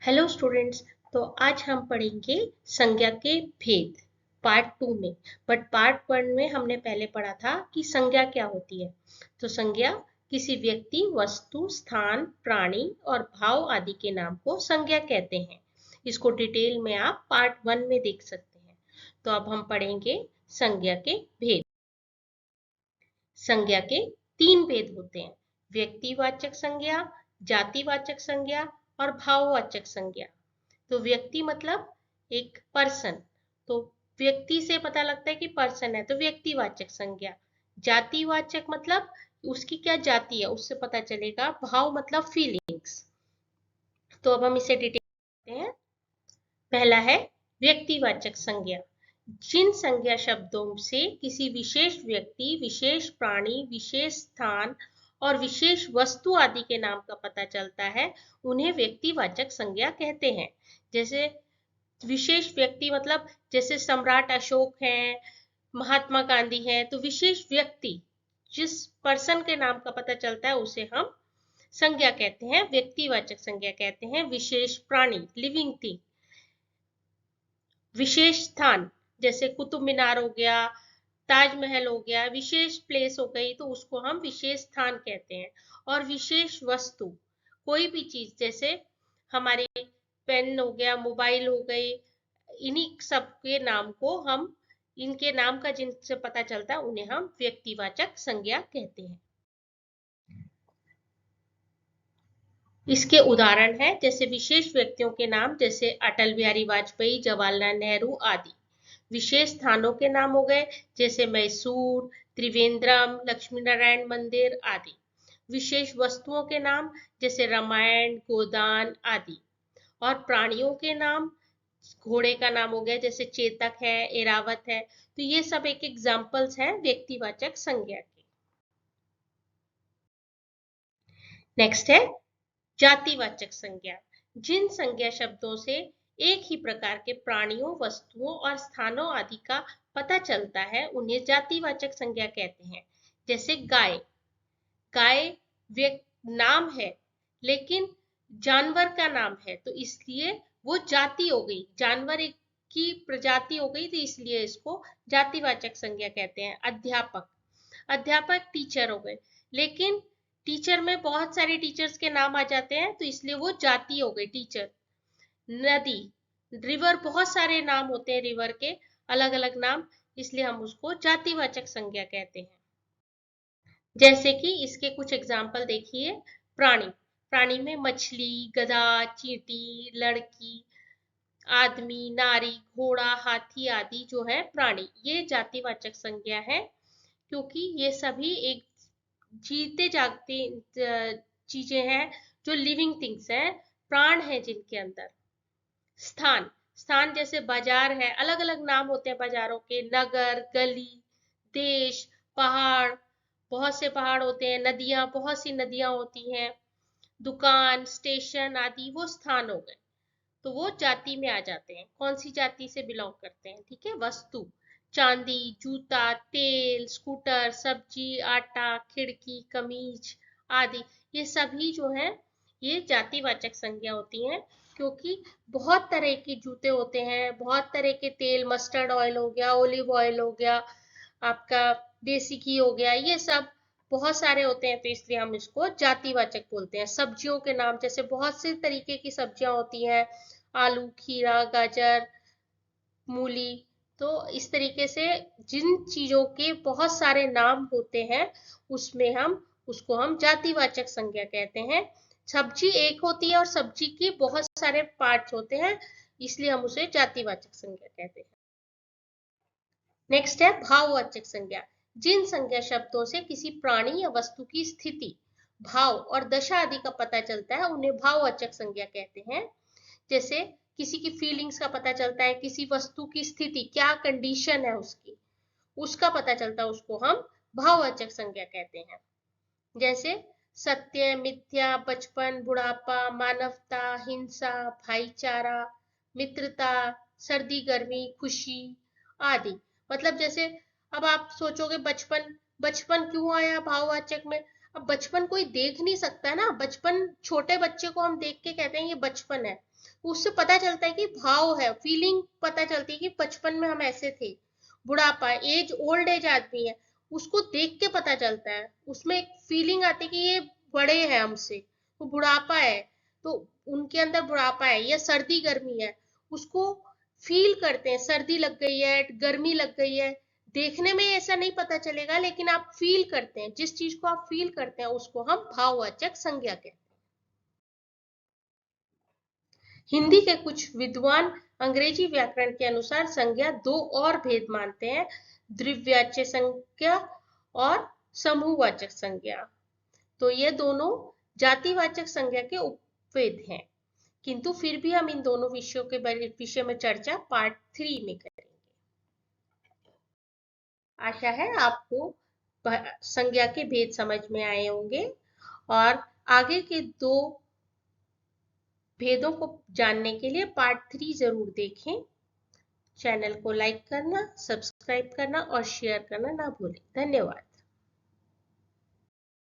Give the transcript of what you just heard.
Hello students. तो आज हम पढ़ेंगे संज्ञा के भेद पार्ट 2 में। बट पार्ट 1 में हमने पहले पढ़ा था कि संज्ञा क्या होती है। तो संज्ञा किसी व्यक्ति, वस्तु, स्थान, प्राणी और भाव आदि के नाम को संज्ञा कहते हैं। इसको डिटेल में आप पार्ट 1 में देख सकते हैं। तो अब हम पढ़ेंगे संज्ञा के भेद। संज्ञा के 3 भेद होते हैं: व्यक्तिवाचक संज्ञा, जातिवाचक संज्ञा और भाववाचक संज्ञा। तो व्यक्ति मतलब एक पर्सन, तो व्यक्ति से पता लगता है कि पर्सन है, तो व्यक्तिवाचक संज्ञा। जातिवाचक मतलब उसकी क्या जाति है उससे पता चलेगा। भाव मतलब फीलिंग्स। तो अब हम इसे डिटेल करते हैं। पहला है व्यक्तिवाचक संज्ञा। जिन संज्ञा शब्दों से किसी विशेष व्यक्ति, विशेष प्राणी, विशेष स्थान और विशेष वस्तु आदि के नाम का पता चलता है, उन्हें व्यक्तिवाचक संज्ञा कहते हैं। जैसे विशेष व्यक्ति मतलब जैसे सम्राट अशोक हैं, महात्मा गांधी हैं, तो विशेष व्यक्ति जिस पर्सन के नाम का पता चलता है उसे हम संज्ञा कहते हैं, व्यक्तिवाचक संज्ञा कहते हैं। विशेष प्राणी, लिविंग थिंग। विशेष स्थान जैसे कुतुब मीनार हो गया, ताजमहल हो गया, विशेष प्लेस हो गई, तो उसको हम विशेष स्थान कहते हैं। और विशेष वस्तु, कोई भी चीज जैसे हमारे पेन हो गया, मोबाइल हो गई, इन्हीं सब के नाम को हम, इनके नाम का जिनसे पता चलता है उन्हें हम व्यक्तिवाचक संज्ञा कहते हैं। इसके उदाहरण है जैसे विशेष व्यक्तियों के नाम जैसे अटल बिहारी वाजपेयी, जवाहरलाल नेहरू आदि। विशेष स्थानों के नाम हो गए जैसे मैसूर, त्रिवेंद्रम, लक्ष्मी नारायण मंदिर आदि। विशेष वस्तुओं के नाम जैसे रामायण, गोदान आदि। और प्राणियों के नाम, घोड़े का नाम हो गया जैसे चेतक है, एरावत है। तो ये सब एक एग्जाम्पल्स हैं व्यक्तिवाचक संज्ञा के। नेक्स्ट है जातिवाचक संज्ञा। जिन संज्ञा शब्दों से एक ही प्रकार के प्राणियों, वस्तुओं और स्थानों आदि का पता चलता है उन्हें जातिवाचक संज्ञा कहते हैं। जैसे गाय, गाय नाम है लेकिन जानवर का नाम है, तो इसलिए वो जाति हो गई, जानवर एक की प्रजाति हो गई, तो इसलिए इसको जातिवाचक संज्ञा कहते हैं। अध्यापक, अध्यापक टीचर हो गए, लेकिन टीचर में बहुत सारे टीचर्स के नाम आ जाते हैं, तो इसलिए वो जाति हो गई टीचर। नदी, रिवर, बहुत सारे नाम होते हैं रिवर के, अलग अलग नाम, इसलिए हम उसको जातिवाचक संज्ञा कहते हैं। जैसे कि इसके कुछ एग्जाम्पल देखिए। प्राणी, प्राणी में मछली, गधा, चींटी, लड़की, आदमी, नारी, घोड़ा, हाथी आदि जो है प्राणी, ये जातिवाचक संज्ञा है, क्योंकि ये सभी एक जीते जागते चीजें हैं, जो लिविंग थिंग्स हैं, प्राण है जिनके अंदर। स्थान, स्थान जैसे बाजार है, अलग अलग नाम होते हैं बाजारों के, नगर, गली, देश, पहाड़, बहुत से पहाड़ होते हैं, नदियां, बहुत सी नदियां होती हैं, दुकान, स्टेशन आदि, वो स्थान हो गए। तो वो जाति में आ जाते हैं, कौन सी जाति से बिलोंग करते हैं। ठीक है। वस्तु, चांदी, जूता, तेल, स्कूटर, सब्जी, आटा, खिड़की, कमीज आदि, ये सभी जो है ये जातिवाचक संज्ञा होती हैं, क्योंकि बहुत तरह के जूते होते हैं, बहुत तरह के तेल, मस्टर्ड ऑयल हो गया, ओलिव ऑयल हो गया, आपका देसी घी हो गया, ये सब बहुत सारे होते हैं, तो इसलिए हम इसको जातिवाचक बोलते हैं। सब्जियों के नाम जैसे बहुत से तरीके की सब्जियां होती हैं, आलू, खीरा, गाजर, मूली, तो इस तरीके से जिन चीजों के बहुत सारे नाम होते हैं उसमें हम उसको हम जातिवाचक संज्ञा कहते हैं। सब्जी एक होती है और सब्जी के बहुत सारे पार्ट्स होते हैं, इसलिए हम उसे जातिवाचक संज्ञा कहते हैं। नेक्स्ट है भाववाचक संज्ञा। जिन संज्ञा शब्दों से किसी प्राणी या वस्तु की स्थिति, भाव और दशा आदि का पता चलता है उन्हें भाववाचक संज्ञा कहते हैं। जैसे किसी की फीलिंग्स का पता चलता है, किसी वस्तु की स्थिति, क्या कंडीशन है उसकी, उसका पता चलता है, उसको हम भाववाचक संज्ञा कहते हैं। जैसे सत्य, मिथ्या, बचपन, बुढ़ापा, मानवता, हिंसा, भाईचारा, मित्रता, सर्दी, गर्मी, खुशी आदि। मतलब जैसे अब आप सोचोगे बचपन, बचपन क्यों आया भाववाचक में। अब बचपन कोई देख नहीं सकता ना, बचपन छोटे बच्चे को हम देख के कहते हैं ये बचपन है, उससे पता चलता है कि भाव है, फीलिंग पता चलती है कि बचपन में हम ऐसे थे। बुढ़ापा, एज, ओल्ड एज आदमी है, उसको देख के पता चलता है, उसमें एक फीलिंग आती है कि ये बड़े हैं हमसे, तो बुढ़ापा है, तो उनके अंदर बुढ़ापा है। या सर्दी गर्मी है, उसको फील करते हैं, सर्दी लग गई है, गर्मी लग गई है, देखने में ऐसा नहीं पता चलेगा, लेकिन आप फील करते हैं, जिस चीज को आप फील करते हैं उसको हम भाववाचक संज्ञा कहते हैं। हिंदी के कुछ विद्वान अंग्रेजी व्याकरण के अनुसार संज्ञा दो और भेद मानते हैं, द्विवाच्य संज्ञा और समूहवाचक संज्ञा। तो ये दोनों जातिवाचक संज्ञा के उपभेद हैं, किंतु फिर भी हम इन दोनों विषयों के विषय में चर्चा पार्ट 3 में करेंगे। आशा है आपको संज्ञा के भेद समझ में आए होंगे, और आगे के 2 भेदों को जानने के लिए पार्ट 3 जरूर देखें। चैनल को लाइक करना, सब्सक्राइब करना और शेयर करना ना भूलें। धन्यवाद।